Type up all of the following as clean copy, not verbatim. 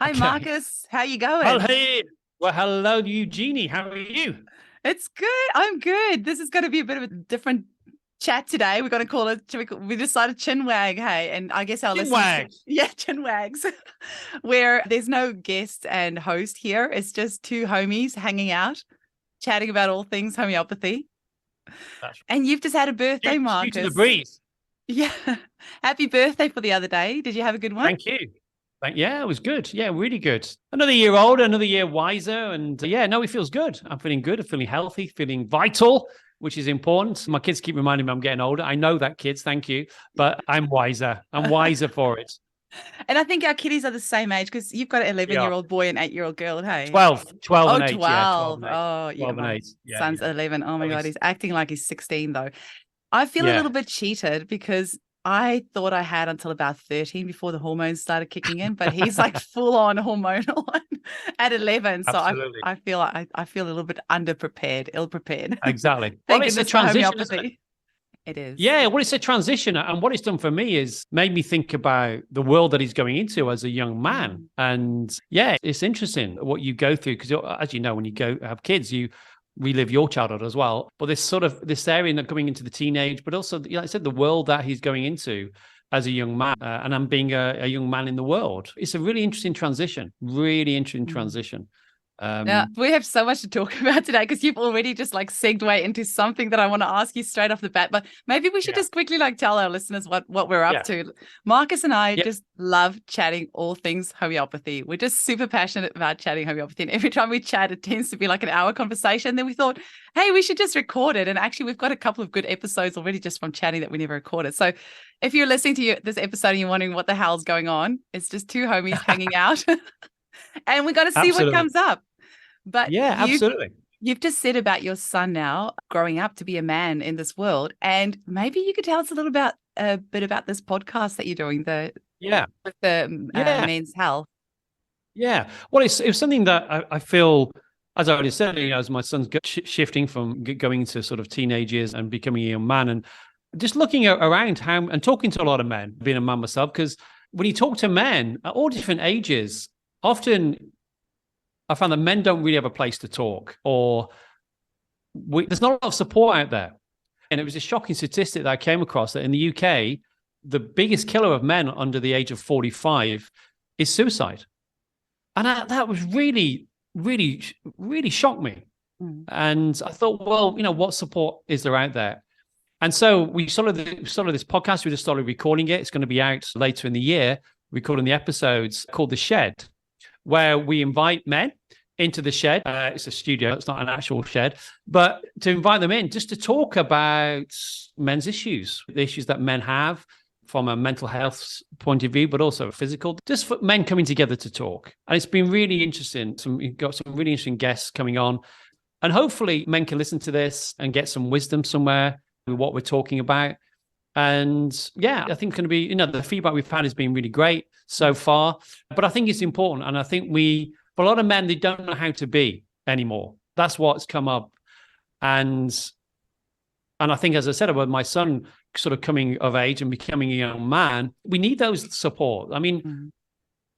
Hi, Okay. Marcus. How you Well, going? hey. Well, hello, Eugenie. How are you? It's good. I'm good. This is going to be a bit of a different chat today. We're going to call it, we decided ChinWag, hey, and I guess our listeners can, CHINWAG. yeah, ChinWags, where there's no guest and host here. It's just two homies hanging out, chatting about all things homeopathy. That's And you've just had a birthday, shooting the Marcus. breeze. Yeah. Happy birthday for the other day. Did you have a good one? Thank you. Yeah, it was good. Yeah, really good. Another year older, another year wiser. And yeah, no, it feels good. I'm feeling good. I'm feeling healthy, feeling vital, which is important. My kids keep reminding me I'm getting older. I know that, kids. Thank you. But I'm wiser. I'm wiser for it. And I think our kiddies are the same age because you've got an We are. 11-year-old boy and 8-year-old girl, hey? 12 Oh, and 8. Yeah, 12 12. and 8. Oh, yeah, 12 and my 8. Yeah, son's yeah. 11. Oh So my God, it's, he's acting like he's 16 though. I feel a yeah. little bit cheated because I thought I had until about 13 before the hormones started kicking in, but he's like full on hormonal at 11. So Absolutely. I feel I feel a little bit underprepared, ill-prepared. Exactly. Well, Thank it's a goodness for transition, isn't it? homeopathy. It is. Yeah, well, it's a transition. And what it's done for me is made me think about the world that he's going into as a young man. Mm. And yeah, it's interesting what you go through because, as you know, when you go have kids, you relive your childhood as well. But this area not coming into the teenage, but also, like I said, the world that he's going into as a young man, and I'm being a young man in the world. It's a really interesting transition. Really interesting Mm. transition. Now, Um, we have so much to talk about today because you've already just like segued into something that I want to ask you straight off the bat. But maybe we should yeah, just quickly like tell our listeners what we're up yeah, to. Marcus and I yeah. just love chatting all things homeopathy. We're just super passionate about chatting homeopathy. And every time we chat, it tends to be like an hour conversation. Then we thought, hey, we should just record it. And actually, we've got a couple of good episodes already just from chatting that we never recorded. So if you're listening to this episode and you're wondering what the hell's going on, it's just two homies hanging out. And we're going to see what Absolutely. comes up. But Yeah, absolutely. you've just said about your son now growing up to be a man in this world, and maybe you could tell us a bit about this podcast that you're doing, the Yeah, with the yeah. men's health. Yeah. Well, it's something that I feel, as I already said, as my son's shifting from going to sort of teenage years and becoming a young man, and just looking around how and talking to a lot of men, being a man myself, because when you talk to men at all different ages, often I found that men don't really have a place to talk, or there's not a lot of support out there. And it was a shocking statistic that I came across that in the UK, the biggest killer of men under the age of 45 is suicide. And that was really, really, really shocked me. Mm. And I thought, well, what support is there out there? And so we started this podcast. We just started recording it. It's going to be out later in the year, recording the episodes called The Shed, where we invite men into the shed. It's a studio. It's not an actual shed, but to invite them in just to talk about men's issues, the issues that men have, from a mental health point of view, but also physical, just for men coming together to talk. And it's been really interesting. We've got some really interesting guests coming on. And hopefully men can listen to this and get some wisdom somewhere with what we're talking about. And yeah, I think it's going to be, the feedback we've had has been really great so far. But I think it's important. And I think for a lot of men, they don't know how to be anymore. That's what's come up. And I think, as I said, about my son sort of coming of age and becoming a young man, we need those support. I mean,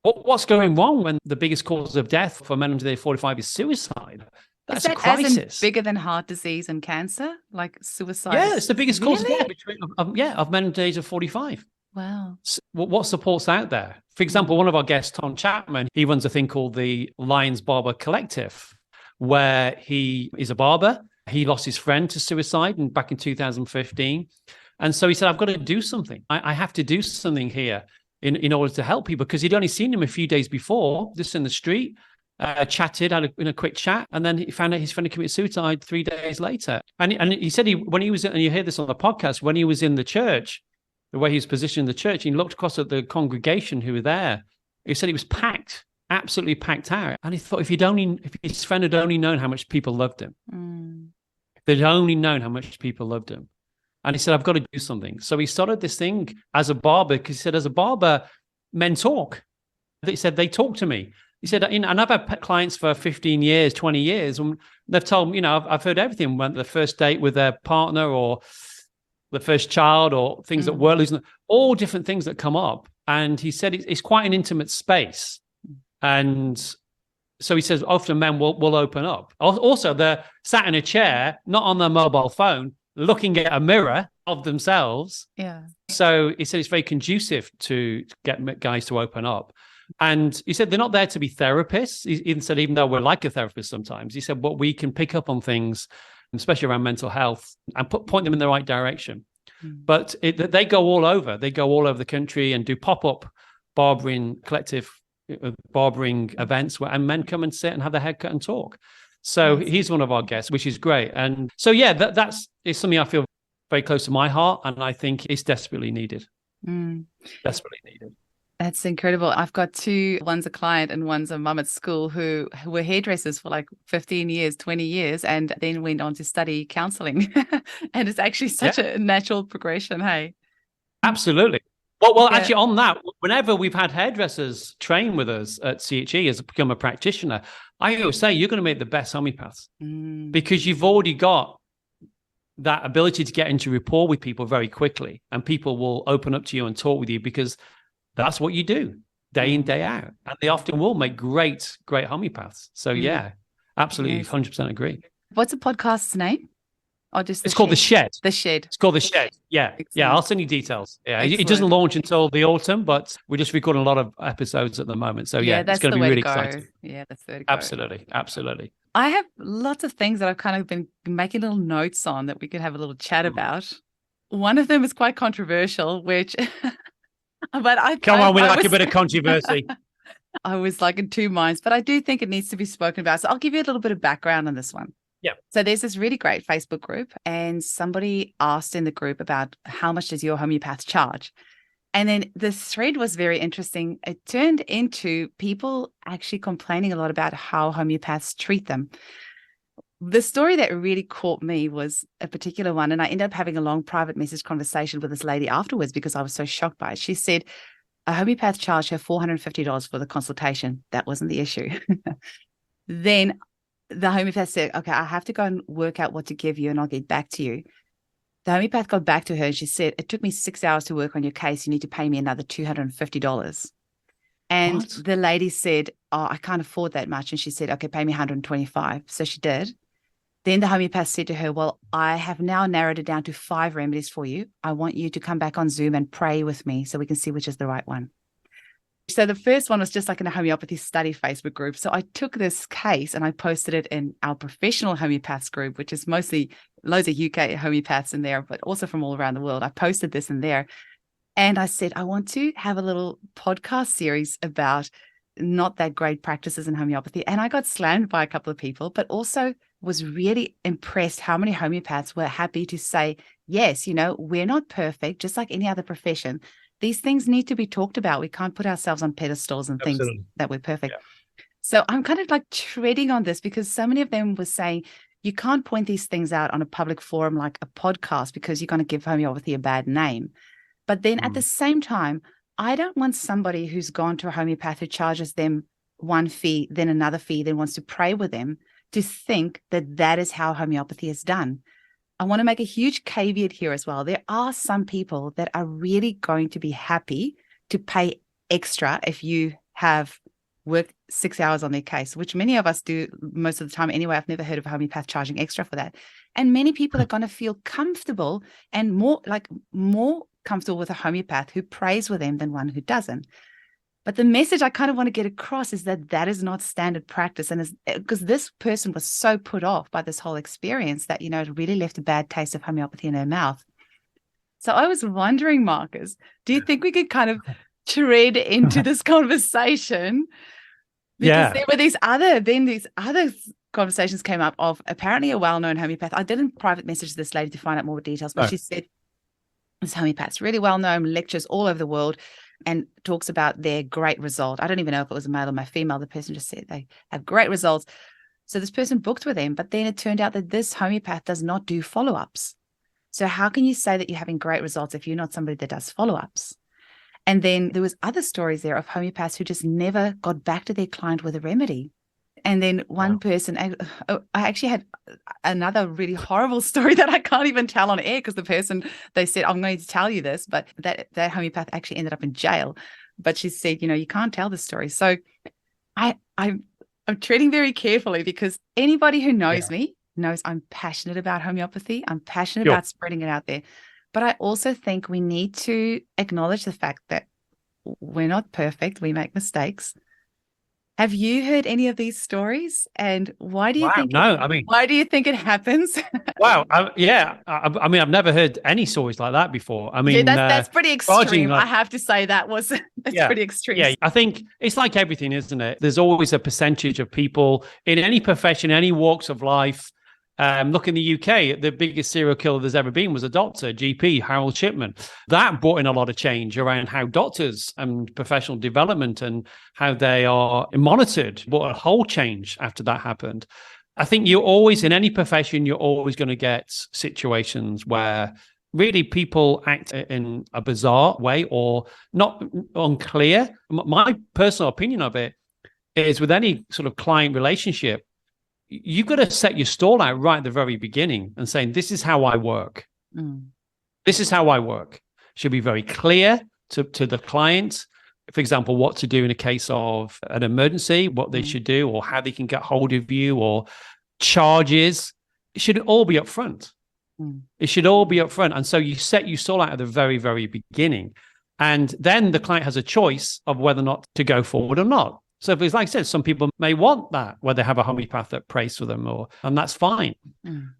what's going wrong when the biggest cause of death for men under the age of 45 is suicide? Is That's a that as in crisis. bigger than heart disease and cancer, like suicide? Yeah, it's the biggest cause of death Really? of men under the age of 45. Wow. What support's out there? For example, one of our guests, Tom Chapman, he runs a thing called the Lions Barber Collective, where he is a barber. He lost his friend to suicide back in 2015. And so he said, I've got to do something. I have to do something here in order to help people, because he'd only seen him a few days before, just in the street, chatted, in a quick chat, and then he found out his friend had committed suicide 3 days later. And he said when he was, and you hear this on the podcast, when he was in the church, the way he was positioned in the church, he looked across at the congregation who were there. He said it was packed, absolutely packed out. And he thought if his friend had only known how much people loved him, they'd only known how much people loved him. And he said, I've got to do something. So he started this thing as a barber, because he said, as a barber, men talk. He said, they talk to me. He said, and I've had clients for 15 years, 20 years, and they've told me, I've heard everything, went the first date with their partner or the first child or things that were losing, all different things that come up. And he said, it's quite an intimate space. And so he says often men will open up. Also, they're sat in a chair, not on their mobile phone, looking at a mirror of themselves. Yeah. So he said it's very conducive to get guys to open up. And he said they're not there to be therapists. He even said, even though we're like a therapist sometimes, he said, but we can pick up on things, especially around mental health, and point them in the right direction. But they go all over. They go all over the country and do pop-up collective barbering events and men come and sit and have their hair cut and talk. So he's one of our guests, which is great. And so, yeah, that's something I feel very close to my heart, and I think it's desperately needed. Desperately needed. That's incredible. I've got two, one's a client and one's a mum at school who were hairdressers for like 15 years, 20 years, and then went on to study counseling. And it's actually such a natural progression. Hey. Absolutely. Well, actually on that, whenever we've had hairdressers train with us at CHE as become a practitioner, I always say you're going to make the best homeopaths because you've already got that ability to get into rapport with people very quickly, and people will open up to you and talk with you because that's what you do day in, day out. And they often will make great homeopaths. So yeah, absolutely. 100% agree. What's the podcast's name? Or just it's called The Shed. The Shed. It's called The Shed. Yeah. Excellent. Yeah. I'll send you details. Yeah. Excellent. It doesn't launch until the autumn, but we're just recording a lot of episodes at the moment. So yeah, it's going to be really exciting. Yeah, that's the way to go. Absolutely. Absolutely. I have lots of things that I've kind of been making little notes on that we could have a little chat about. One of them is quite controversial, which but Come on, we like a bit of controversy. I was like in two minds, but I do think it needs to be spoken about. So I'll give you a little bit of background on this one. Yeah. So there's this really great Facebook group, and somebody asked in the group about how much does your homeopath charge? And then the thread was very interesting. It turned into people actually complaining a lot about how homeopaths treat them. The story that really caught me was a particular one, and I ended up having a long private message conversation with this lady afterwards because I was so shocked by it. She said a homeopath charged her $450 for the consultation. That wasn't the issue. Then the homeopath said, okay, I have to go and work out what to give you and I'll get back to you. The homeopath got back to her and she said, it took me 6 hours to work on your case. You need to pay me another $250. And What? the lady said, oh, I can't afford that much. And she said, okay, pay me $125. So she did. Then the homeopath said to her, well, I have now narrowed it down to 5 remedies for you. I want you to come back on Zoom and pray with me so we can see which is the right one. So the first one was just like in a homeopathy study Facebook group. So I took this case and I posted it in our professional homeopaths group, which is mostly loads of UK homeopaths in there, but also from all around the world. I posted this in there and I said, I want to have a little podcast series about not that great practices in homeopathy. And I got slammed by a couple of people, but also was really impressed how many homeopaths were happy to say, yes, you know, we're not perfect, just like any other profession. These things need to be talked about. We can't put ourselves on pedestals and think that we're perfect. Yeah. So I'm kind of like treading on this because so many of them were saying, you can't point these things out on a public forum like a podcast because you're going to give homeopathy a bad name. But then at the same time, I don't want somebody who's gone to a homeopath who charges them one fee, then another fee, then wants to pray with them to think that that is how homeopathy is done. I want to make a huge caveat here as well. There are some people that are really going to be happy to pay extra if you have worked 6 hours on their case, which many of us do most of the time anyway. I've never heard of a homeopath charging extra for that. And many people are going to feel comfortable and more comfortable with a homeopath who prays with them than one who doesn't. But the message I kind of want to get across is that that is not standard practice. And because this person was so put off by this whole experience that, you know, it really left a bad taste of homeopathy in her mouth. So I was wondering, Marcus, do you think we could kind of tread into this conversation? Because there were these other conversations came up of apparently a well-known homeopath. I didn't private message this lady to find out more details, but she said this homeopath's really well-known, lectures all over the world, and talks about their great result. I don't even know if it was a male or a female. The person just said they have great results. So this person booked with them, but then it turned out that this homeopath does not do follow-ups. So how can you say that you're having great results if you're not somebody that does follow-ups? And then there was other stories there of homeopaths who just never got back to their client with a remedy. And then one person, I actually had another really horrible story that I can't even tell on air because the person, they said, I'm going to tell you this, but that homeopath actually ended up in jail. But she said, you know, you can't tell the story. So I'm treading very carefully because anybody who knows Yeah. me knows I'm passionate about homeopathy. I'm passionate Sure. about spreading it out there. But I also think we need to acknowledge the fact that we're not perfect. We make mistakes. Have you heard any of these stories? And Wow. No, I mean, why do you think it happens? wow. Yeah. I mean, I've never heard any stories like that before. I Yeah, mean, that's pretty charging extreme. I like, have to say that's yeah. pretty extreme. Yeah, I think it's like everything, isn't it? There's always a percentage of people in any profession, any walks of life. Look in the UK, the biggest serial killer there's ever been was a doctor, GP, Harold Shipman. That brought in a lot of change around how doctors and professional development and how they are monitored. Brought a whole change after that happened. I think you're always, in any profession, you're always going to get situations where really people act in a bizarre way or not unclear. My personal opinion of it is with any sort of client relationship, you've got to set your stall out right at the very beginning and saying, this is how I work. Mm. This is how I work. Should be very clear to the client. For example, what to do in a case of an emergency, what they should do, or how they can get hold of you, or charges. It should all be up front. It should all be up front. And so you set your stall out at the very, very beginning. And then the client has a choice of whether or not to go forward or not. So if it's like I said, some people may want that, where they have a homeopath that prays for them, and that's fine.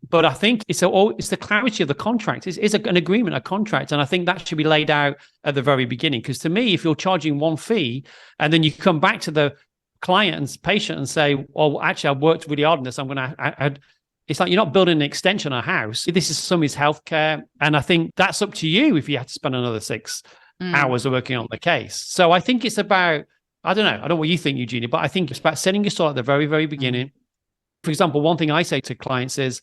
But I think it's the clarity of the contract. It's an agreement, a contract. And I think that should be laid out at the very beginning. Because to me, if you're charging one fee and then you come back to the client and patient and say, oh, actually, I've worked really hard on this, I'm going to add. It's like you're not building an extension on a house. This is somebody's healthcare. And I think that's up to you if you have to spend another 6 hours working on the case. So I think it's about, I don't know what you think, Eugenie, but I think it's about setting your stall at the very, very beginning. For example, one thing I say to clients is,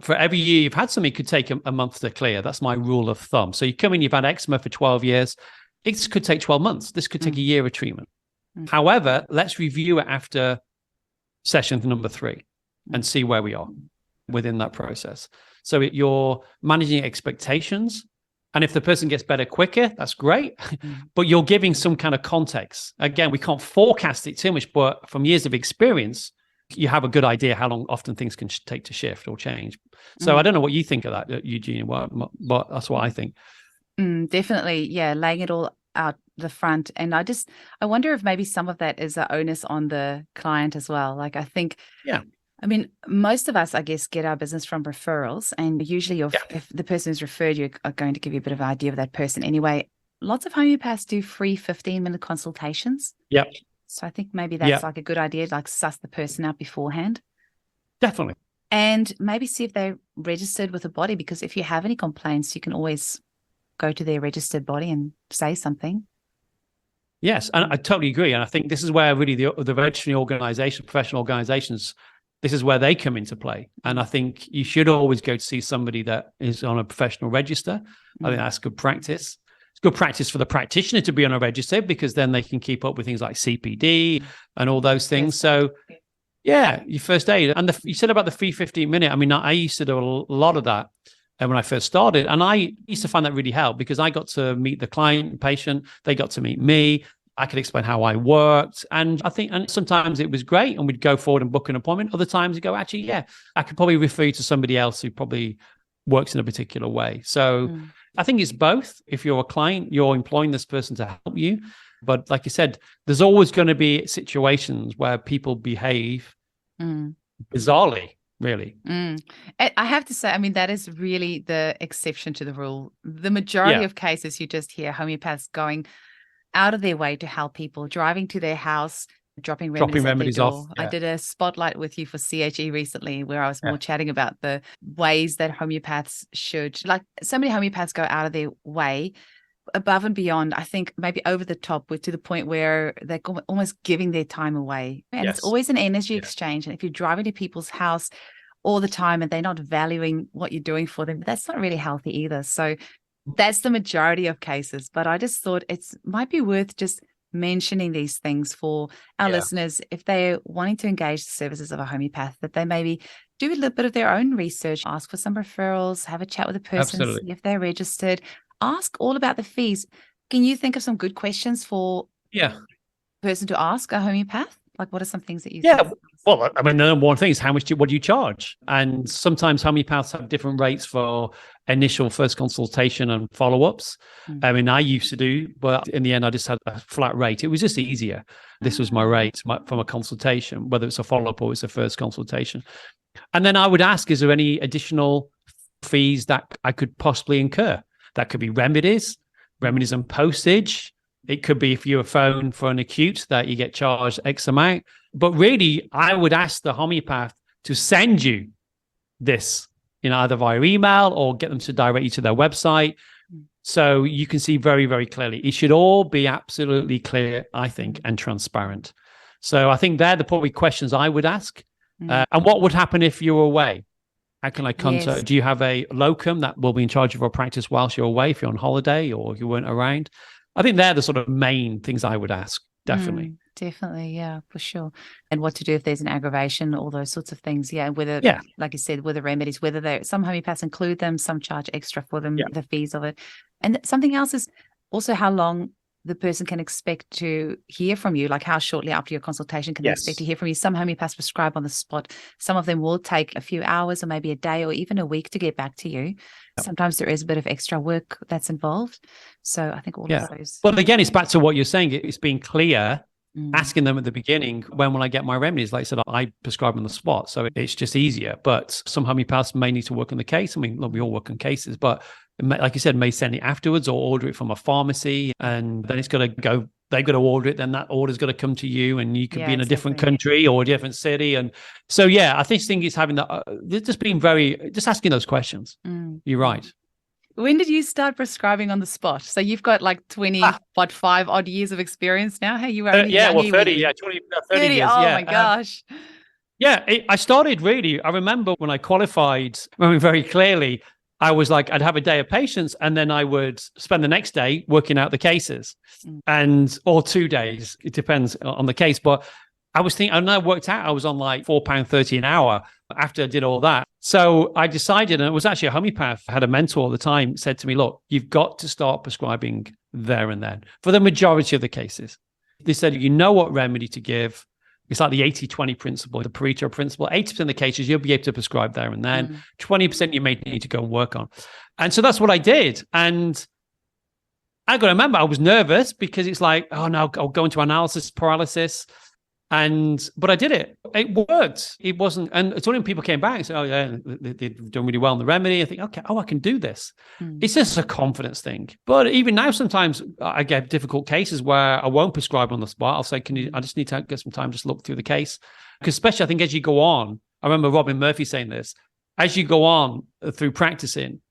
for every year you've had something, it could take a month to clear. That's my rule of thumb. So you come in, you've had eczema for 12 years. It could take 12 months. This could take a year of treatment. However, let's review it after session number 3 and see where we are within that process. So you're managing expectations. And if the person gets better quicker, that's great. But you're giving some kind of context. Again, we can't forecast it too much, but from years of experience, you have a good idea how often things can take to shift or change. So I don't know what you think of that, Eugenie, but that's what I think. Definitely. Yeah. Laying it all out the front. And I wonder if maybe some of that is the onus on the client as well. Like, I think, I mean, most of us, I guess, get our business from referrals, and usually if the person who's referred you are going to give you a bit of an idea of that person anyway. Lots of homeopaths do free 15-minute consultations. Yep. So I think maybe that's like a good idea, like suss the person out beforehand. Definitely. And maybe see if they're registered with a body, because if you have any complaints, you can always go to their registered body and say something. Yes, and I totally agree. And I think this is where really the registering organization, professional organizations, this is where they come into play. And I think you should always go to see somebody that is on a professional register. I think that's good practice. It's good practice for the practitioner to be on a register, because then they can keep up with things like CPD and all those things. So yeah, your first aid. And you said about the free 15-minute. I mean, I used to do a lot of that when I first started. And I used to find that really helped, because I got to meet the client, patient. They got to meet me. I could explain how I worked. And I think, and sometimes it was great and we'd go forward and book an appointment. Other times you go, actually, I could probably refer you to somebody else who probably works in a particular way. So I think it's both. If you're a client, you're employing this person to help you. But like you said, there's always going to be situations where people behave bizarrely, really. I have to say, I mean, that is really the exception to the rule. The majority of cases, you just hear homeopaths going out of their way to help people, driving to their house, dropping remedies off. I did a spotlight with you for CHE recently, where I was more chatting about the ways that homeopaths should, like, so many homeopaths go out of their way, above and beyond, I think maybe over the top, to the point where they're almost giving their time away. And it's always an energy exchange. And if you're driving to people's house all the time and they're not valuing what you're doing for them, that's not really healthy either. So that's the majority of cases. But I just thought it might be worth just mentioning these things for our listeners, if they're wanting to engage the services of a homeopath, that they maybe do a little bit of their own research, ask for some referrals, have a chat with the person, see if they're registered, ask all about the fees. Can you think of some good questions for a person to ask a homeopath? Like, what are some things that you Yeah. think? Well, I mean, the number one thing is what do you charge? And sometimes homeopaths have different rates for initial first consultation and follow-ups. I mean, I used to do, but in the end, I just had a flat rate. It was just easier. This was my rate from a consultation, whether it's a follow-up or it's a first consultation. And then I would ask, is there any additional fees that I could possibly incur? That could be remedies and postage. It could be if you're a phone for an acute that you get charged X amount. But really, I would ask the homeopath to send you this, either via email or get them to direct you to their website. So you can see very, very clearly. It should all be absolutely clear, I think, and transparent. So I think they're the probably questions I would ask. And what would happen if you were away? How can I contact? Yes. Do you have a locum that will be in charge of your practice whilst you're away, if you're on holiday or if you weren't around? I think they're the sort of main things I would ask, definitely. Definitely, yeah, for sure. And what to do if there's an aggravation, all those sorts of things. Yeah, whether, like you said, with the remedies, whether some homeopaths include them, some charge extra for them, the fees of it. And something else is also how long the person can expect to hear from you, like how shortly after your consultation can they expect to hear from you. Some homeopaths prescribe on the spot. Some of them will take a few hours or maybe a day or even a week to get back to you. Sometimes there is a bit of extra work that's involved. So I think all of those. But again, it's back to what you're saying. It's being clear, asking them at the beginning, when will I get my remedies? Like I said, I prescribe on the spot. So it's just easier. But some homeopaths may need to work on the case. I mean, look, we all work on cases, but like you said, may send it afterwards or order it from a pharmacy, and then it's got to go. They've got to order it. Then that order's got to come to you, and you could be in a different country or a different city. And so, I think it's having that. Just asking those questions. You're right. When did you start prescribing on the spot? So you've got like 5 odd years of experience now. Hey, you were 30 years. Oh my gosh. I started really. I remember when I qualified. I mean, very clearly. I was like, I'd have a day of patients and then I would spend the next day working out the cases or 2 days. It depends on the case. But I was thinking, and I worked out I was on like £4.30 an hour after I did all that. So I decided, and it was actually a homeopath, I had a mentor at the time, said to me, look, you've got to start prescribing there and then for the majority of the cases. They said, you know what remedy to give. It's like the 80-20 principle, the Pareto principle. 80% of the cases you'll be able to prescribe there and then. 20% you may need to go and work on. And so that's what I did. And I got to remember, I was nervous because it's like, oh no, I'll go into analysis paralysis. But I did it. It worked. It wasn't, and it's only when people came back and said, oh yeah, they've done really well on the remedy. I think, okay, I can do this. It's just a confidence thing. But even now, sometimes I get difficult cases where I won't prescribe on the spot. I'll say, I just need to get some time, just look through the case. Because especially I think as you go on, I remember Robin Murphy saying this, as you go on through practicing,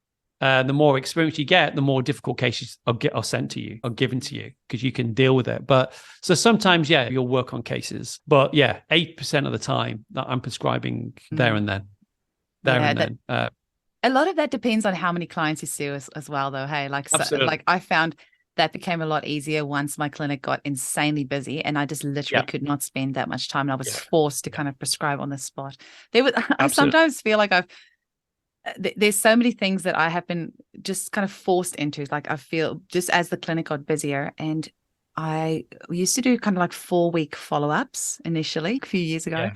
the more experience you get, the more difficult cases are sent to you, are given to you, because you can deal with it. But so sometimes, you'll work on cases. But 8% of the time that I'm prescribing there and then. A lot of that depends on how many clients you see as well, though. Hey, like I found that became a lot easier once my clinic got insanely busy and I just literally could not spend that much time. And I was forced to kind of prescribe on the spot. I sometimes feel like there's so many things that I have been just kind of forced into. Like I feel just as the clinic got busier, and I used to do kind of like 4-week follow-ups initially a few years ago.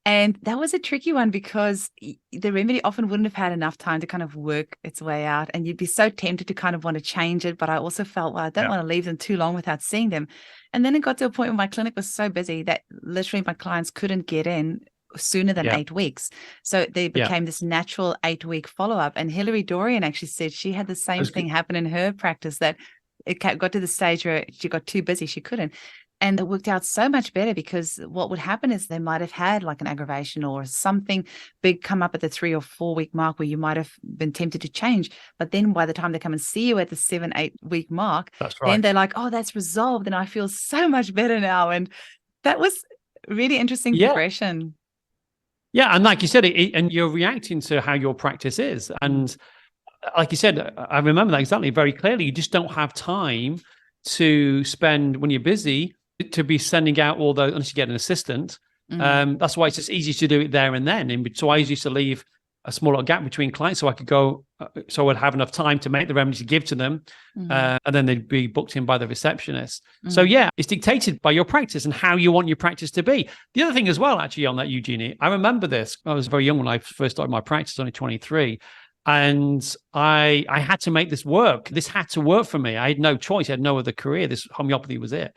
And that was a tricky one because the remedy often wouldn't have had enough time to kind of work its way out. And you'd be so tempted to kind of want to change it. But I also felt, well, I don't want to leave them too long without seeing them. And then it got to a point where my clinic was so busy that literally my clients couldn't get in sooner than 8 weeks. So they became this natural 8-week follow-up. And Hilary Dorian actually said she had the same thing happen in her practice, that it got to the stage where she got too busy, she couldn't. And it worked out so much better because what would happen is they might have had like an aggravation or something big come up at the 3 or 4 week mark where you might have been tempted to change. But then by the time they come and see you at the 7-8 week mark, then they're like, oh, that's resolved. And I feel so much better now. And that was really interesting progression. Yeah. And like you said, and you're reacting to how your practice is. And like you said, I remember that exactly very clearly. You just don't have time to spend when you're busy to be sending out all those, unless you get an assistant. That's why it's just easy to do it there and then. So I used to leave a small little gap between clients, so I could go, so I'd have enough time to make the remedy to give to them, and then they'd be booked in by the receptionist. So yeah, it's dictated by your practice and how you want your practice to be. The other thing as well, actually, on that, Eugenie, I remember this. I was very young when I first started my practice, only 23. And I had to make this work. This had to work for me. I had no choice. I had no other career. This homeopathy was it.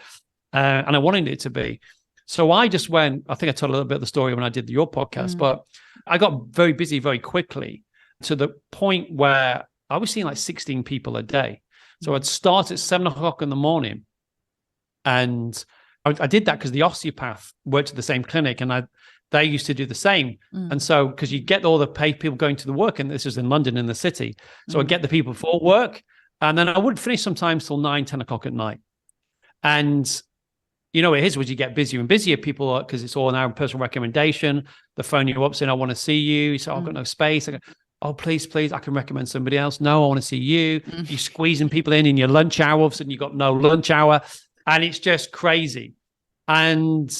And I wanted it to be. So I just went, I think I told a little bit of the story when I did your podcast, but I got very busy very quickly to the point where I was seeing like 16 people a day. So I'd start at 7 o'clock in the morning. And I did that because the osteopath worked at the same clinic, and they used to do the same. And so, because you get all the paid people going to the work, and this is in London, in the city. So I'd get the people for work, and then I would finish sometimes till 9, 10 o'clock at night. And you know, it is when you get busier and busier, people, because it's all now personal recommendation. They phone you up saying, I want to see you. You say, I've got no space. I go, oh, please, I can recommend somebody else. No, I want to see you. You're squeezing people in your lunch hour. All of a sudden, you've got no lunch hour. And it's just crazy. And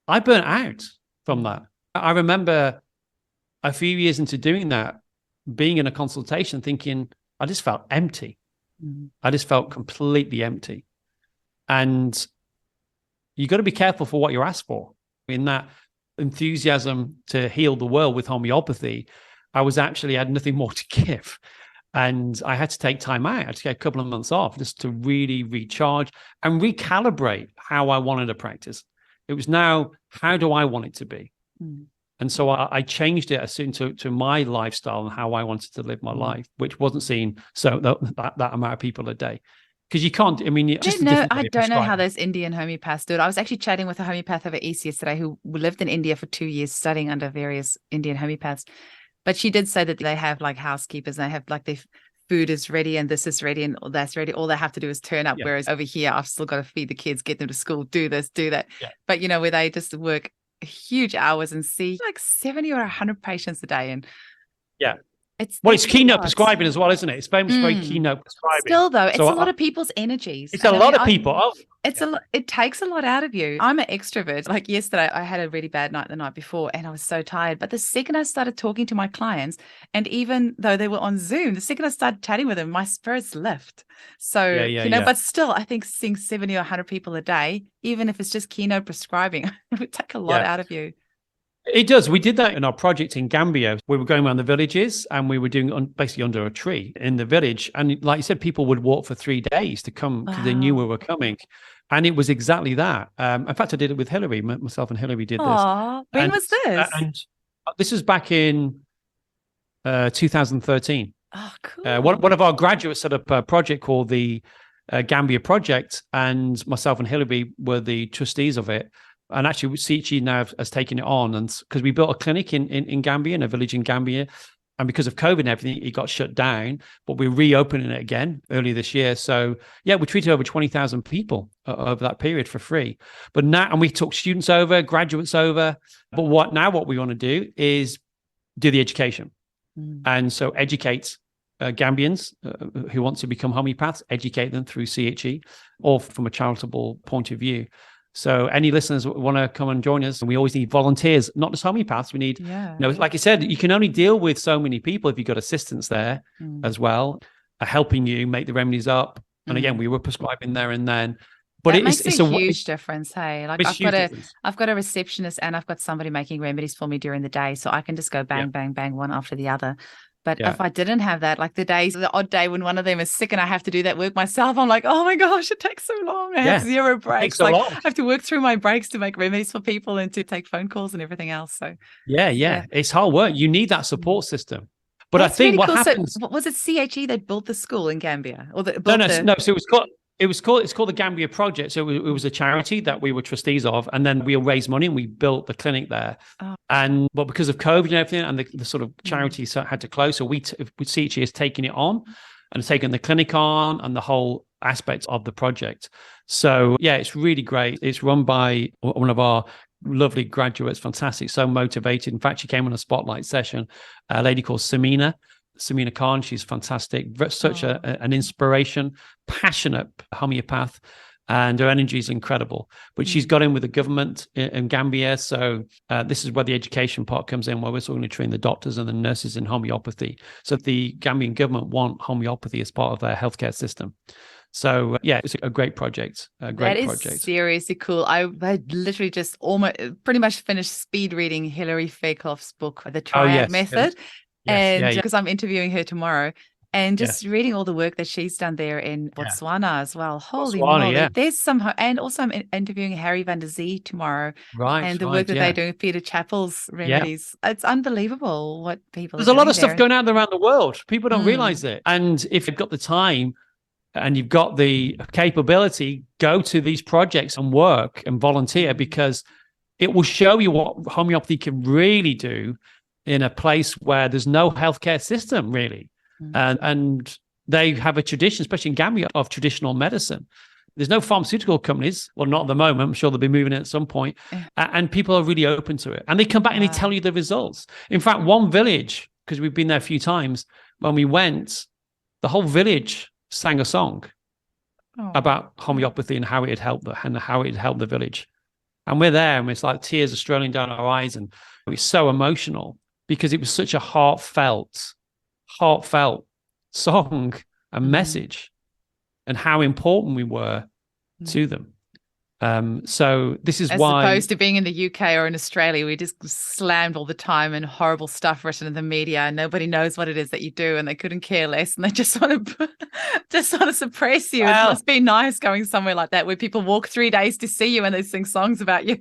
I burnt out from that. I remember a few years into doing that, being in a consultation, thinking, I just felt empty. I just felt completely empty. And you got to be careful for what you're asked for. In that enthusiasm to heal the world with homeopathy, I had nothing more to give. And I had to take time out. I had to get a couple of months off just to really recharge and recalibrate how I wanted to practice. It was now, how do I want it to be? And so I changed it as soon to my lifestyle and how I wanted to live my life, which wasn't seeing that amount of people a day. Because you can't, I mean, I don't know how those Indian homeopaths do it. I was actually chatting with a homeopath over East yesterday who lived in India for 2 years studying under various Indian homeopaths. But she did say that they have like housekeepers, and they have like their food is ready and this is ready and that's ready. All they have to do is turn up. Whereas over here, I've still got to feed the kids, get them to school, do this, do that. But, you know, where they just work huge hours and see like 70 or 100 patients a day. And it's keynote prescribing as well, isn't it? It's very much very keynote prescribing. Still, though, it's a lot of people's energies. It's a lot of people. It takes a lot out of you. I'm an extrovert. Like yesterday, I had a really bad night the night before, and I was so tired. But the second I started talking to my clients, and even though they were on Zoom, the second I started chatting with them, my spirits lift. So, but still, I think seeing 70 or 100 people a day, even if it's just keynote prescribing, it would take a lot out of you. It does. We did that in our project in Gambia. We were going around the villages, and we were doing basically under a tree in the village. And like you said, people would walk for 3 days to come because they knew we were coming. And it was exactly that. In fact, I did it with Hillary. Myself and Hillary did this. When was this? And this was back in 2013. Oh, cool. One of our graduates set up a project called the Gambia Project, and myself and Hillary were the trustees of it. And actually, CHI now has taken it on, and because we built a clinic in Gambia, in a village in Gambia, and because of COVID and everything, it got shut down. But we're reopening it again early this year. So yeah, we treated over 20,000 people over that period for free. But now, and we took students over, graduates over. But what we want to do is do the education, and so educate Gambians who want to become homeopaths, educate them through CHE, or from a charitable point of view. So any listeners want to come and join us, and we always need volunteers, not just homeopaths. We need, like I said, you can only deal with so many people if you've got assistants there as well, helping you make the remedies up. And again, we were prescribing there and then. But it makes a huge difference. Hey, like I've got a receptionist, and I've got somebody making remedies for me during the day, so I can just go bang, bang, bang, one after the other. But if I didn't have that, like the odd day when one of them is sick and I have to do that work myself, I'm like, oh my gosh, it takes so long. I have 0 breaks. Like I have to work through my breaks to make remedies for people and to take phone calls and everything else. So it's hard work. You need that support system. But that's I think really what happens. So, was it CHE that built the school in Gambia? Or No. So it's called the Gambia Project. So it was a charity that we were trustees of, and then we raised money and we built the clinic there. But because of COVID and everything, and the sort of charity had to close, so CHE has taken it on and taken the clinic on and the whole aspect of the project. So yeah, it's really great. It's run by one of our lovely graduates, fantastic, so motivated. In fact, she came on a spotlight session, a lady called Samina Khan. She's fantastic, such an inspiration, passionate homeopath. and her energy is incredible. But she's got in with the government in Gambia. So this is where the education part comes in, where we're going to train the doctors and the nurses in homeopathy. So the Gambian government want homeopathy as part of their healthcare system. So yeah, it's a great project. That is seriously cool. I literally just almost pretty much finished speed reading Hilary Fairclough's book, The Triad Method. And because I'm interviewing her tomorrow. And just reading all the work that she's done there in Botswana as well. Holy moly. There's some, and also I'm interviewing Harry van der Zee tomorrow. Right. And the work that they're doing with Peter Chappell's remedies. It's unbelievable what people There's a lot of stuff going out around the world. People don't realize it. And if you've got the time and you've got the capability, go to these projects and work and volunteer, because it will show you what homeopathy can really do in a place where there's no healthcare system, really. And they have a tradition, especially in Gambia, of traditional medicine. There's no pharmaceutical companies. Well, not at the moment. I'm sure they'll be moving in at some point. And people are really open to it. And they come back and they tell you the results. In fact, one village, because we've been there a few times, when we went, the whole village sang a song about homeopathy and how it had helped the village. And we're there, and it's like tears are strolling down our eyes, and it's so emotional because it was such a heartfelt song and message, and how important we were to them. So this is why, as opposed to being in the UK or in Australia, we just slammed all the time and horrible stuff written in the media, and nobody knows what it is that you do, and they couldn't care less, and they just want to suppress you. It must be nice going somewhere like that where people walk 3 days to see you and they sing songs about you.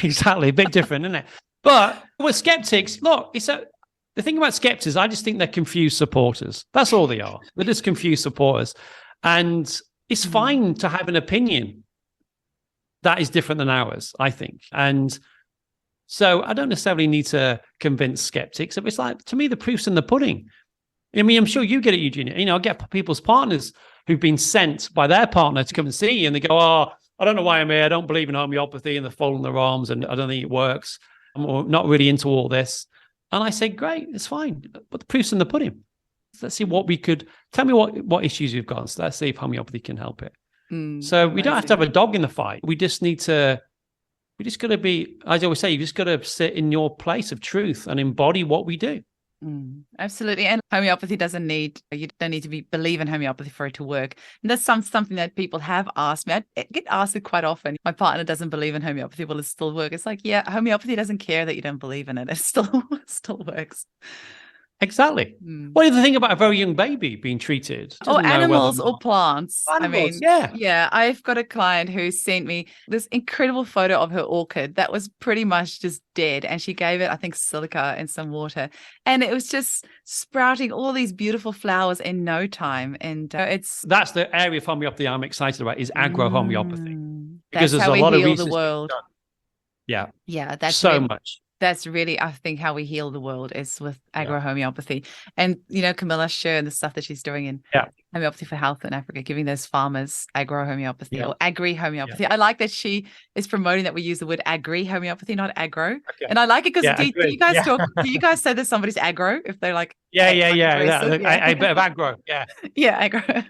Exactly, a bit different, isn't it? But with skeptics, look, the thing about skeptics, I just think they're confused supporters. That's all they are. They're just confused supporters, and it's fine to have an opinion that is different than ours, I think. And so I don't necessarily need to convince skeptics. It's like, to me, the proof's in the pudding. I mean, I'm sure you get it, Eugenie. I get people's partners who've been sent by their partner to come and see you, and they go, I don't know why I'm here. I don't believe in homeopathy, and they're folding their arms, and I don't think it works. I'm not really into all this. And I say, great, it's fine. But the proof's in the pudding. Let's see tell me what issues you've got. So let's see if homeopathy can help it. So we don't have to have a dog in the fight. We just got to be, as I always say, you just got to sit in your place of truth and embody what we do. Absolutely. And homeopathy you don't need to believe in homeopathy for it to work. And that's something that people have asked me. I get asked it quite often. My partner doesn't believe in homeopathy. Will it still work? It's like, yeah, homeopathy doesn't care that you don't believe in it. It still works. Exactly. What do you think about a very young baby being treated? Or animals or plants. Animals, yeah. I've got a client who sent me this incredible photo of her orchid that was pretty much just dead. And she gave it, I think, silica and some water. And it was just sprouting all these beautiful flowers in no time. And that's the area of homeopathy I'm excited about, is agro-homeopathy. Because that's there's a lot of research the world. Yeah. That's so much. That's really, I think, how we heal the world is with agro-homeopathy. And, Camilla Scher and the stuff that she's doing in homeopathy for health in Africa, giving those farmers agro-homeopathy or agri-homeopathy. I like that she is promoting that we use the word agri-homeopathy, not agro. Okay. And I like it because do you guys say that somebody's agro if they're like... A bit of agro, Yeah, agro.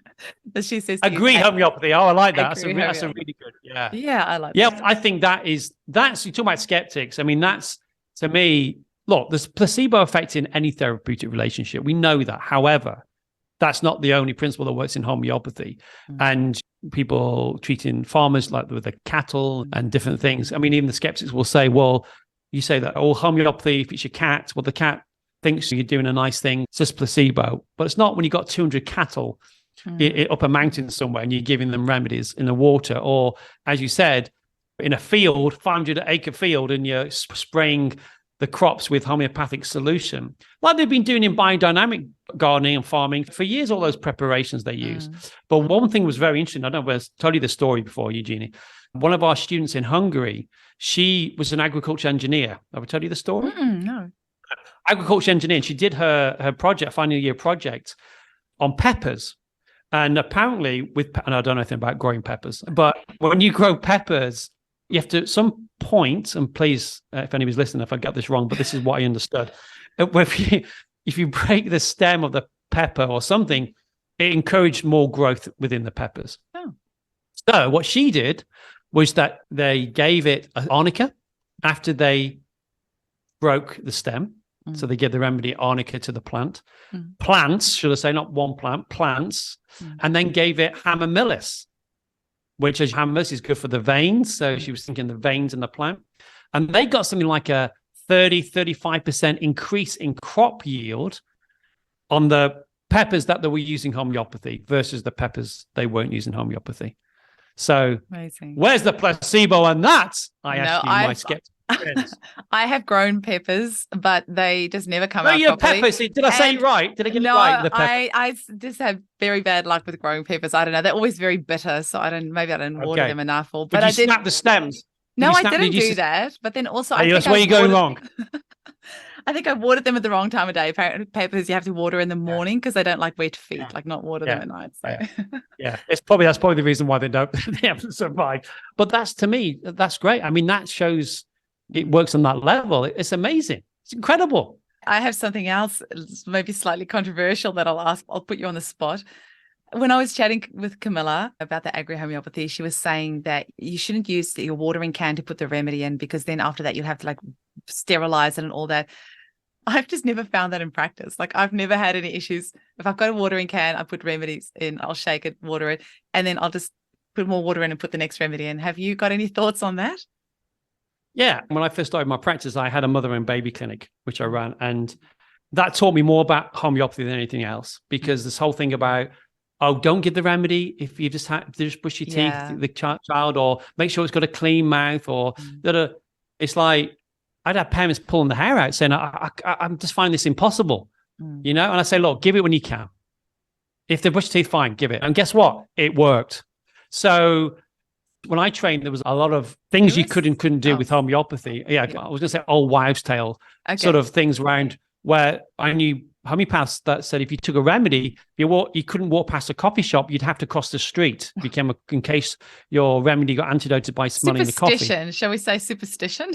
But she says... Agree-homeopathy. Oh, I like that. That's a really good, Yeah, I like that. Yeah, I think that's, you talk about skeptics. I mean, that's, to me, look, there's placebo effect in any therapeutic relationship. We know that. However, that's not the only principle that works in homeopathy. And people treating farmers like with the cattle and different things. I mean, even the skeptics will say, well, you say that, homeopathy, if it's your cat, well, the cat thinks you're doing a nice thing. It's just placebo. But it's not when you've got 200 cattle up a mountain somewhere and you're giving them remedies in the water. Or, as you said, in a field, 500-acre field, and you're spraying the crops with homeopathic solution, like they've been doing in biodynamic gardening and farming for years, all those preparations they use. But one thing was very interesting. I don't know if I've told you the story before, Eugenie. One of our students in Hungary, she was an agriculture engineer. Have I told you the story? No. Agriculture engineer. And she did her project, final year project, on peppers. And apparently and I don't know anything about growing peppers, but when you grow peppers, you have to, at some point, and please, if anybody's listening, if I got this wrong, but this is what I understood. If you break the stem of the pepper or something, it encouraged more growth within the peppers. So what she did was that they gave it arnica after they broke the stem. So they give the remedy arnica to the plant. Plants, should I say, not one plant, plants, and then gave it hammermillis, which as hammermillis is good for the veins. So she was thinking the veins in the plant. And they got something like a 35% increase in crop yield on the peppers that they were using homeopathy versus the peppers they weren't using homeopathy. So amazing. Where's the placebo on that? I asked you, my skeptic friends. I have grown peppers, but they just never come No, out your properly. peppers. Did I say it right? Did I get it right? The peppers? I just have very bad luck with growing peppers. I don't know. They're always very bitter, so maybe I didn't water them enough. But I did snap the stems. No, I didn't do that. But then also, that's where you're going wrong. I think I watered them at the wrong time of day. Apparently, peppers you have to water in the morning because they don't like wet feet, like not water them at night. So. That's probably the reason why they haven't survived. But to me, that's great. I mean, that shows it works on that level. It's amazing. It's incredible. I have something else, maybe slightly controversial, that I'll ask. I'll put you on the spot. When I was chatting with Camilla about the agri-homeopathy, she was saying that you shouldn't use your watering can to put the remedy in because then after that you'll have to like sterilize it and all that. I've just never found that in practice. Like I've never had any issues. If I've got a watering can, I put remedies in, I'll shake it, water it, and then I'll just put more water in and put the next remedy in. Have you got any thoughts on that? Yeah. When I first started my practice, I had a mother and baby clinic, which I ran. And that taught me more about homeopathy than anything else, because this whole thing about, don't give the remedy if you just brush your teeth, the child, or make sure it's got a clean mouth, or it's like, I'd have parents pulling the hair out saying, I'm just finding this impossible, you know? And I say, look, give it when you can. If they brush their teeth, fine, give it. And guess what? It worked. So when I trained, there was a lot of things you could and couldn't do with homeopathy. Yeah, I was going to say old wives' tale, sort of things around where I knew homeopaths that said if you took a remedy, you couldn't walk past a coffee shop, you'd have to cross the street in case your remedy got antidoted by smelling the coffee. Superstition, shall we say superstition?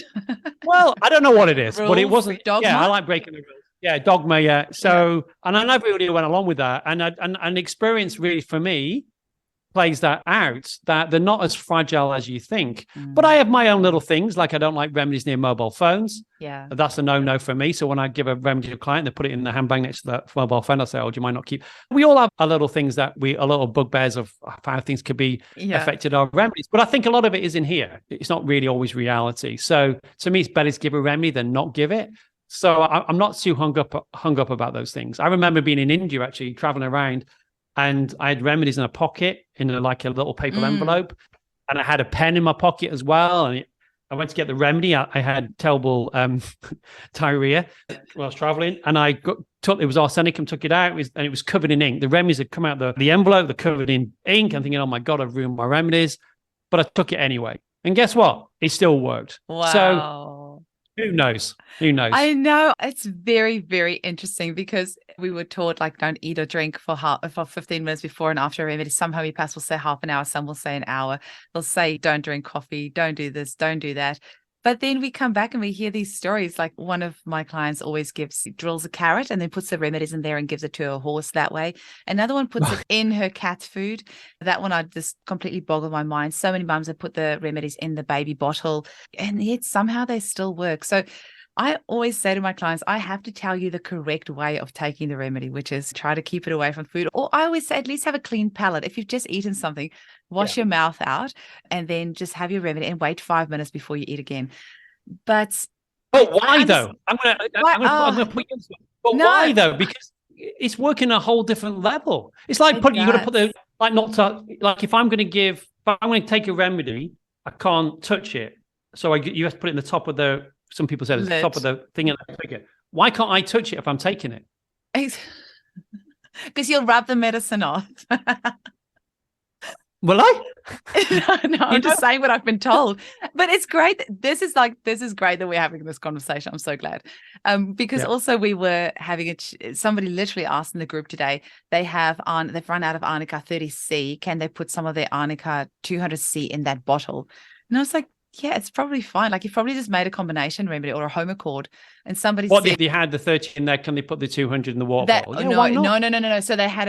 Well, I don't know what it is, but it wasn't. Dogma? Yeah, I like breaking the rules. Yeah, dogma, yeah. So, and I never really went along with that. And experience really for me plays that out, that they're not as fragile as you think. But I have my own little things, like I don't like remedies near mobile phones. Yeah. That's a no for me. So when I give a remedy to a client, they put it in the handbag next to the mobile phone. I say, do you mind not keep? We all have our little things a little bugbears of how things could be affected our remedies. But I think a lot of it is in here. It's not really always reality. So to me, it's better to give a remedy than not give it. So I'm not too hung up about those things. I remember being in India, actually traveling around, and I had remedies in a pocket in a little paper envelope, and I had a pen in my pocket as well. And I went to get the remedy. I had terrible diarrhea while I was traveling, and it was arsenic and took it out, and it was covered in ink. The remedies had come out the envelope, they're covered in ink. I'm thinking, oh my God, I've ruined my remedies, but I took it anyway. And guess what? It still worked. Wow. So who knows? I know. It's very, very interesting because we were taught like don't eat or drink for 15 minutes before and after a remedy. Some homeopaths will say half an hour, some will say an hour. They'll say don't drink coffee, don't do this, don't do that. But then we come back and we hear these stories. Like one of my clients always drills a carrot and then puts the remedies in there and gives it to her horse that way. Another one puts it in her cat's food. That one I just completely boggled my mind. So many mums have put the remedies in the baby bottle, and yet somehow they still work. So I always say to my clients, I have to tell you the correct way of taking the remedy, which is try to keep it away from food. Or I always say, at least have a clean palate. If you've just eaten something, wash your mouth out and then just have your remedy and wait 5 minutes before you eat again. But why though? I'm gonna put you. But why though? Because it's working a whole different level. It's like you got to put the if I'm going to take a remedy, I can't touch it. So you have to put it in the top of the. Some people say it's the top of the thing and I take it. Why can't I touch it if I'm taking it? Because you'll rub the medicine off. Will I? No, I'm just saying what I've been told. But it's great. This is great that we're having this conversation. I'm so glad. Because also we were having somebody literally asked in the group today, they've run out of Arnica 30C. Can they put some of their Arnica 200C in that bottle? And I was like, yeah, it's probably fine. Like you've probably just made a combination remedy or a homocord, and somebody What said they had the 30 in there? Can they put the 200 in the water that bottle? Yeah, no, why not? no. So they had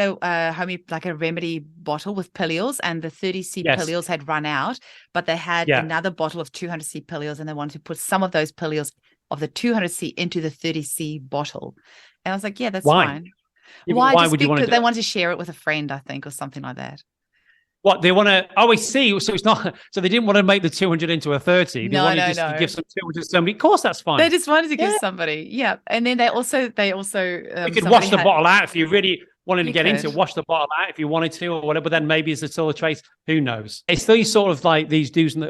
like a remedy bottle with pillules, and the 30C Yes. pillules had run out, but they had Yeah. another bottle of 200C pillules, and they wanted to put some of those pillules of the 200C into the 30C bottle. And I was like, yeah, that's Why? fine. Yeah, Why? why Just would you want to because do they it? wanted to share it with a friend, I think, or something like that. What they want to? Oh, I see. So it's not. So they didn't want to make the 200 into a 30. They No, wanted no, just to no. give some 200 to somebody. Of course, that's They fine. just wanted to give Yeah. somebody, yeah. And then they also You could somebody wash the had, bottle out if you really wanted to you get into could. it. Wash the bottle out if you wanted to, or whatever. But then maybe it's still a trace. Who knows? It's these sort of like these do's and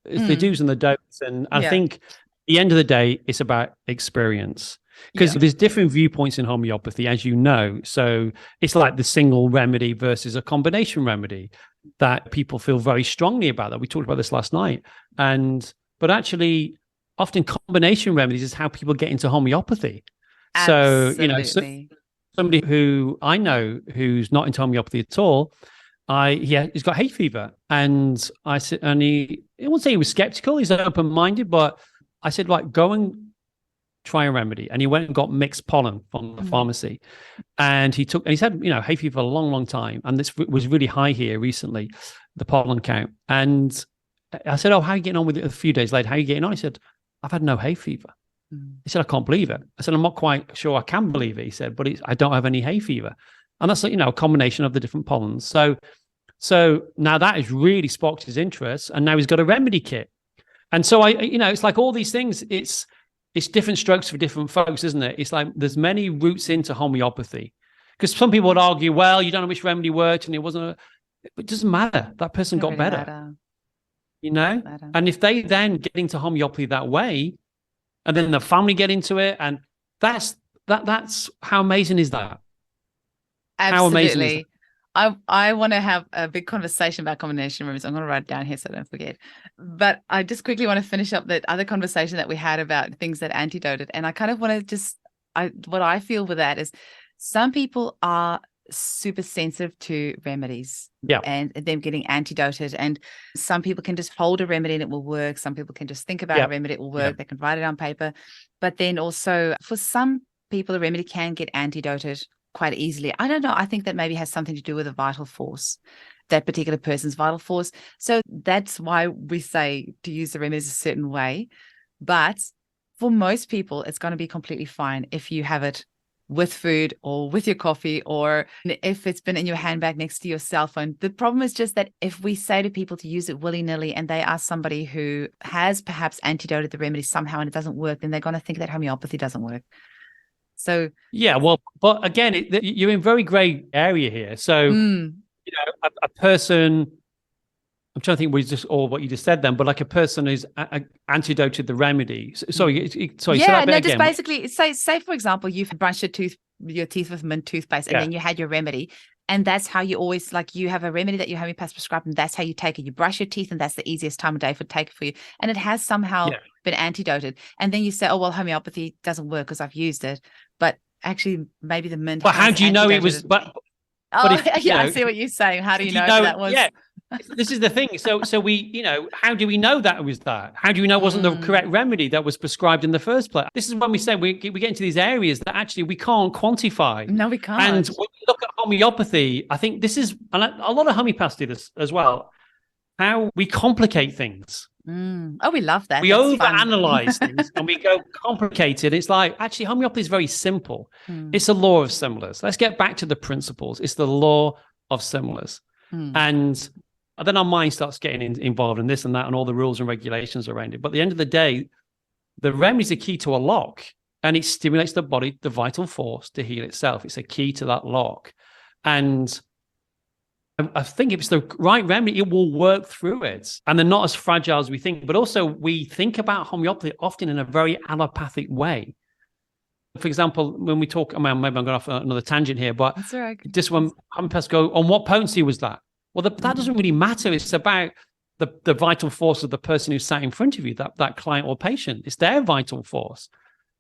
it's the do's and the don'ts. And I Yeah. think at the end of the day, it's about experience. Because Yeah. there's different viewpoints in homeopathy, as you know. So it's like the single remedy versus a combination remedy that people feel very strongly about. That we talked about this last night. But actually, often combination remedies is how people get into homeopathy. So, Absolutely. somebody who I know who's not into homeopathy at all, he's got hay fever. And I said, and I won't say he was skeptical, he's open-minded, but I said, like, go and try a remedy. And he went and got mixed pollen from the pharmacy. And he's had, hay fever for a long, long time. And this was really high here recently, the pollen count. And I said, oh, how are you getting on with it? A few days later, how are you getting on? He said, I've had no hay fever. He said, I can't believe it. I said, I'm not quite sure I can believe it. He said, but I don't have any hay fever. And that's, a combination of the different pollens. So now that has really sparked his interest. And now he's got a remedy kit. And so it's like all these things, it's different strokes for different folks, isn't it? It's like there's many routes into homeopathy. Because some people would argue, well, you don't know which remedy worked and it doesn't matter. That person got better. And if they then get into homeopathy that way, and then the family get into it, and that's how amazing is that? Absolutely. How amazing is that? I want to have a big conversation about combination remedies. I'm going to write it down here so I don't forget. But I just quickly want to finish up that other conversation that we had about things that antidoted. And I kind of want to what I feel with that is some people are super sensitive to remedies and them getting antidoted. And some people can just hold a remedy and it will work. Some people can just think about a remedy, it will work. They can write it on paper. But then also for some people, a remedy can get antidoted quite easily. I don't know. I think that maybe has something to do with a vital force, that particular person's vital force. So that's why we say to use the remedies a certain way. But for most people, it's going to be completely fine if you have it with food or with your coffee, or if it's been in your handbag next to your cell phone. The problem is just that if we say to people to use it willy-nilly and they are somebody who has perhaps antidoted the remedy somehow and it doesn't work, then they're going to think that homeopathy doesn't work. So but again, you're in very gray area here. So a person, I'm trying to think what you just said then, but like a person who's antidoted the remedy. Sorry. Yeah, no, just basically say for example, you've brushed your teeth with mint toothpaste, and then you had your remedy. And that's how you always, like, you have a remedy that your homeopath prescribed, and that's how you take it. You brush your teeth, and that's the easiest time of day for take it for you. And it has somehow been antidoted. And then you say, oh, well, homeopathy doesn't work because I've used it. But actually, maybe the mint. But how do you know it was? I see what you're saying. How do you know that was? Yeah, this is the thing. So we, how do we know that it was that? How do we know it wasn't the correct remedy that was prescribed in the first place? This is when we say we get into these areas that actually we can't quantify. No, we can't. And when you look at homeopathy, I think this is, and a lot of homeopaths do this as well, how we complicate things. Oh, we love that. We overanalyze things and we go complicated. It's like, actually, homeopathy is very simple. It's a law of similars. Let's get back to the principles. It's the law of similars. And then our mind starts getting involved in this and that and all the rules and regulations around it. But at the end of the day, the remedy is a key to a lock, and it stimulates the body, the vital force, to heal itself. It's a key to that lock. And I think if it's the right remedy, it will work through it. And they're not as fragile as we think. But also, we think about homeopathy often in a very allopathic way. For example, when we talk, maybe I'm going off another tangent here, but just when homeopaths go, on what potency was that? Well, that doesn't really matter. It's about the vital force of the person who sat in front of you, that client or patient. It's their vital force.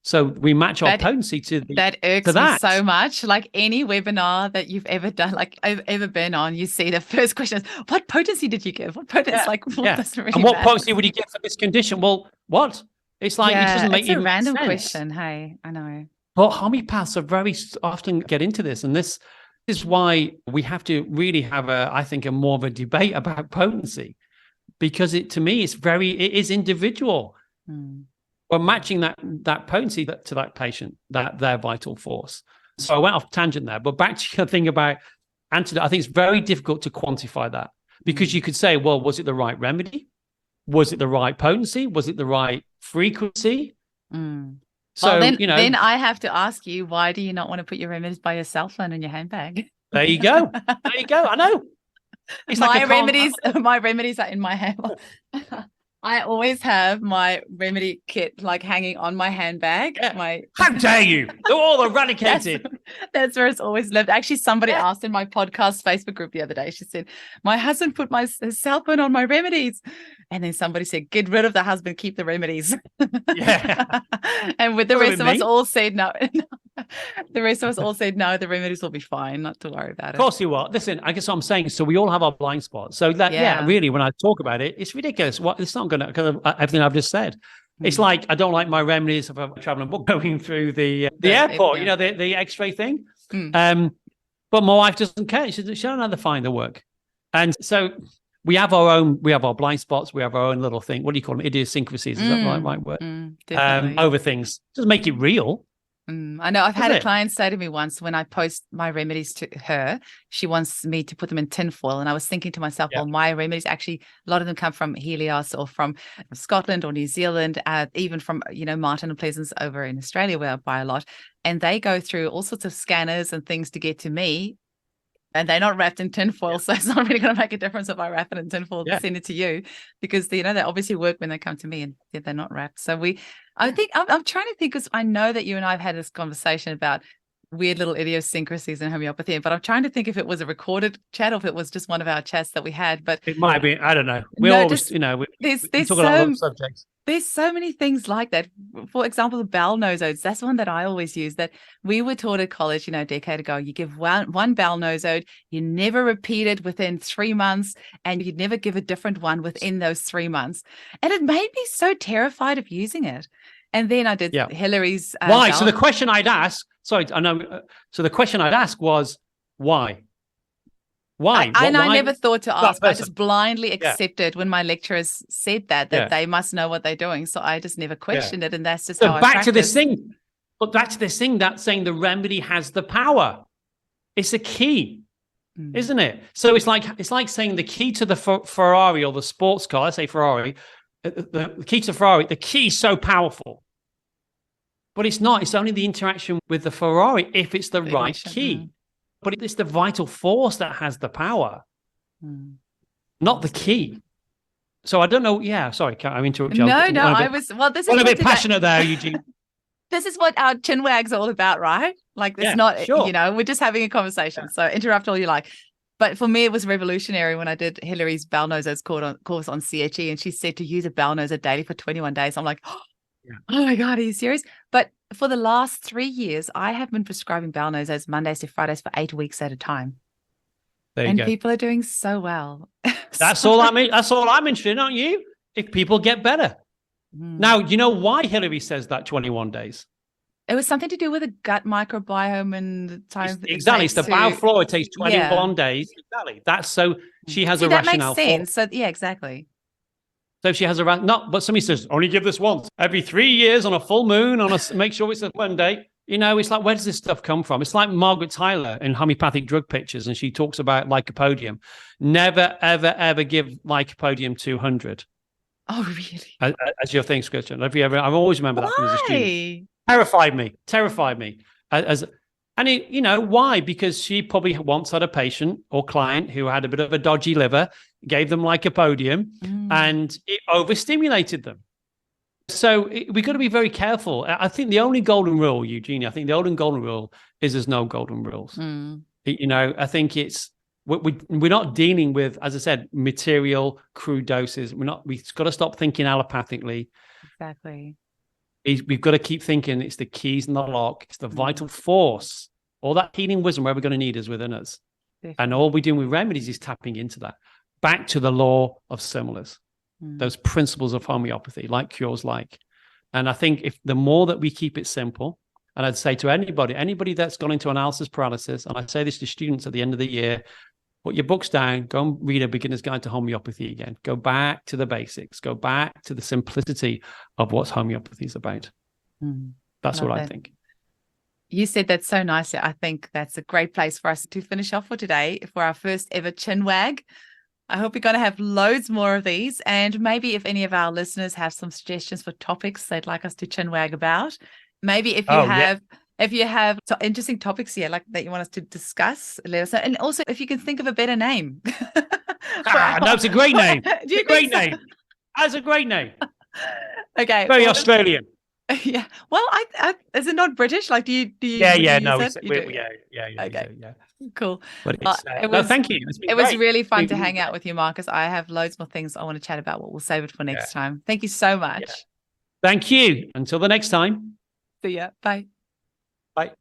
So we match our That- potency to That irks to me that. so much. Like any webinar that you've ever done, like I've ever been on, you see the first question is, what potency did you give? What potency? Yeah, Like, what doesn't really and what matter. potency would you get for this condition? Well, what? It's like it doesn't make it's a even random sense. question. Hey, I know. But homeopaths are very often get into this, and this is why we have to really have I think, a more of a debate about potency, because to me, it is individual. We're matching that potency to that patient, their vital force. So I went off tangent there, but back to your thing about antidote. I think it's very difficult to quantify that, because you could say, well, was it the right remedy? Was it the right potency? Was it the right frequency? So, well, then I have to ask you, why do you not want to put your remedies by your cell phone in your handbag? There you go. There you go. I know. It's my remedies are in my handbag. I always have my remedy kit like hanging on my handbag. Yeah. How dare you? They're all eradicated. That's where it's always lived. Actually, somebody asked in my podcast Facebook group the other day, she said, my husband put his cell phone on my remedies. And then somebody said, get rid of the husband, keep the remedies. Yeah. And with the rest of us all said no. The rest of us all said no, the remedies will be fine, not to worry about it. Of course you are. Listen, I guess what I'm saying, so we all have our blind spots. So that, really, when I talk about it, it's ridiculous. It's not going to, because of everything I've just said. It's like, I don't like my remedies if I'm traveling, going through the airport, the X-ray thing. But my wife doesn't care. She don't know how to find the work. And so we have our blind spots. We have our own little thing. What do you call them? Idiosyncrasies. Is that right word? Over things. Just make it real. I know. I've had a client say to me once, when I post my remedies to her, she wants me to put them in tinfoil. And I was thinking to myself, well, my remedies actually, a lot of them come from Helios or from Scotland or New Zealand, even from, Martin and Pleasance over in Australia, where I buy a lot. And they go through all sorts of scanners and things to get to me. And they're not wrapped in tinfoil, so it's not really going to make a difference if I wrap it in tinfoil and send it to you, because they obviously work when they come to me, and they're not wrapped. So I think I'm trying to think, because I know that you and I have had this conversation about weird little idiosyncrasies in homeopathy, but I'm trying to think if it was a recorded chat or if it was just one of our chats that we had. But it might be. I don't know. We always, we talk about a lot of subjects. There's so many things like that. For example, the bowel nosode, that's one that I always use, that we were taught at college, a decade ago. You give one bowel nosode, you never repeat it within 3 months, and you'd never give a different one within those 3 months. And it made me so terrified of using it. And then I did Hillary's. Why? So the question I'd ask, I know. So the question I'd ask was, why? Why? I never thought to ask. I just blindly accepted when my lecturers said that they must know what they're doing. So I just never questioned it. And that's just how I practice. Back to this thing, that's saying the remedy has the power. It's a key, isn't it? So it's like saying the key to the Ferrari or the sports car. Let's say Ferrari. The key to Ferrari, the key is so powerful. But it's not. It's only the interaction with the Ferrari if it's the right key. But it's the vital force that has the power, not the key. So I don't know. Yeah, sorry, I interrupted you. No, I was. Well, this is a bit passionate there, Eugene. This is what our CHINWAG's all about, right? Like, it's not. Sure. We're just having a conversation. Yeah. So interrupt all you like. But for me, it was revolutionary when I did Hillary's bowel nosodes course on CHE, and she said to use a bowel nosode daily for 21 days. I'm like, oh my God, are you serious? But for the last 3 years, I have been prescribing bowel nosodes Mondays to Fridays for 8 weeks at a time. And people are doing so well. That's all I'm interested in, aren't you? If people get better. Now, you know why Hillary says that 21 days? It was something to do with the gut microbiome and the time. Exactly. It's the bowel flora. It takes 21 days. Exactly. That's so she has a rationale. That makes sense. So exactly. So she has but somebody says, only give this once every 3 years on a full moon, make sure it's a Monday. It's like, where does this stuff come from? It's like Margaret Tyler in Homeopathic Drug Pictures, and she talks about lycopodium. Never, ever, ever give lycopodium 200. Oh, really? As your thing, Christian. I've always remembered that from as a student. Terrified me. Why? Because she probably once had a patient or client who had a bit of a dodgy liver, gave them lycopodium, and it overstimulated them. So we've got to be very careful. I think the only golden rule, Eugenie, is there's no golden rules. I think we're not dealing with, as I said, material, crude doses. We've got to stop thinking allopathically. Exactly. we've got to keep thinking it's the keys and the lock. It's the vital force. All that healing wisdom, where we're going to need, is within us. Definitely. And all we're doing with remedies is tapping into that. Back to the law of similars, those principles of homeopathy, like cures like. And I think if the more that we keep it simple, and I'd say to anybody that's gone into analysis paralysis, and I say this to students at the end of the year, put your books down, go and read A Beginner's Guide to Homeopathy again. Go back to the basics. Go back to the simplicity of what homeopathy is about. That's what I think. You said that so nicely. I think that's a great place for us to finish off for today, for our first ever CHINWAG. I hope we're going to have loads more of these. And maybe if any of our listeners have some suggestions for topics they'd like us to CHINWAG about, maybe if you have interesting topics here, like that you want us to discuss, let us know. And also, if you can think of a better name. No, it's a great name. It's a great name. That's a great name. Okay. Very Australian. Yeah. Well, is it not British? Like, do you? Yeah. No. Yeah. Okay. Yeah. Cool. But thank you. It was really fun to hang out with you, Marcus. I have loads more things I want to chat about, but we'll save it for next time. Thank you so much. Yeah. Thank you. Until the next time. See ya. Bye. Bye.